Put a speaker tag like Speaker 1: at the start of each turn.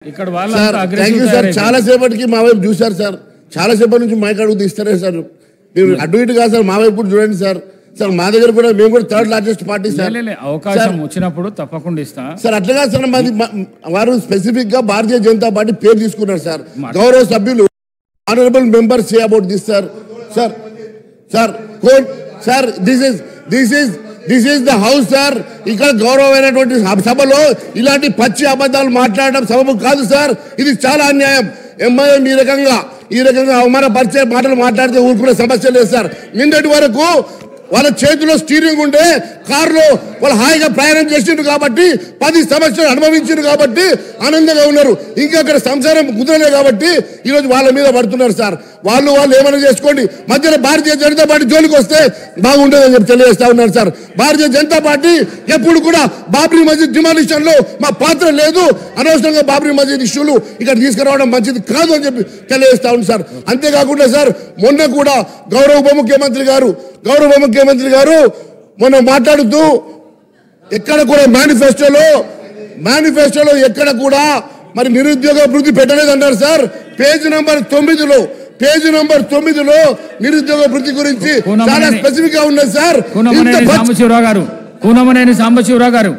Speaker 1: ఇక్కడ వాళ్ళంతా aggressive
Speaker 2: sir చాలా సేపటికి మా వైపు చూశారు సార్, చాలా సేపటి నుంచి మైక్ అడుగు తీస్తారే సార్, మీరు అటు ఇటు కాదు సార్, మా వైపు కూడా చూడండి సార్. సార్ మా దగ్గర కూడా మేము కూడా థర్డ్ లార్జెస్ట్ పార్టీ సార్.
Speaker 1: అవకాశం వచ్చినప్పుడు తప్పకుండా ఇస్తా
Speaker 2: సార్. అట్లా సార్ మాది వారు స్పెసిఫిక్ గా భారతీయ జనతా పార్టీ పేరు తీసుకున్నారు సార్. గౌరవ సభ్యులు honourable member say about this sir. Sir sir court sir this is the house sir. ఇక్కడ గౌరవమైనటువంటి సభలో ఇలాంటి పచ్చి అబద్ధాలు మాట్లాడడం సబబు కాదు సార్. ఇది చాలా అన్యాయం. ఎంఐఎం ఈ రకంగా అవమానపరిచే మాటలు మాట్లాడితే ఊరుకునే సమస్య లేదు సార్. నిన్నటి వరకు వాళ్ళ చేతిలో స్టీరింగ్ ఉండే కారులో వాళ్ళు హాయిగా ప్రయాణం చేసిండ్రు కాబట్టి 10 సంవత్సరాలు అనుభవించారు కాబట్టి ఆనందంగా ఉన్నారు. ఇంకా అక్కడ సంసారం కుదరలే కాబట్టి ఈరోజు వాళ్ళ మీద పడుతున్నారు సార్. వాళ్ళు ఏమైనా చేసుకోండి, మధ్యలో భారతీయ జనతా పార్టీ జోలికి వస్తే బాగుండదని చెప్పి తెలియజేస్తా ఉన్నారు సార్. భారతీయ జనతా పార్టీ ఎప్పుడు కూడా బాబ్రీ మసీద్ డిమాలిషన్ లో మా పాత్ర లేదు, అనవసరంగా బాబ్రీ మసీద్ ఇష్యూలు ఇక్కడ తీసుకురావడం మంచిది కాదు అని చెప్పి తెలియజేస్తా ఉంది సార్. అంతేకాకుండా సార్ మొన్న కూడా గౌరవ ఉప ముఖ్యమంత్రి గారు మొన్న మాట్లాడుతూ ఎక్కడ కూడా మేనిఫెస్టోలో ఎక్కడ కూడా మరి నిరుద్యోగ వృద్ధి పెట్టలేదన్నారు సార్. పేజ్ నంబర్ 9లో నిరుద్యోగ వృద్ధి గురించి చాలా స్పెసిఫిక్ గా ఉన్నది సార్.
Speaker 1: కూనమనేని సాంబశివరావు గారు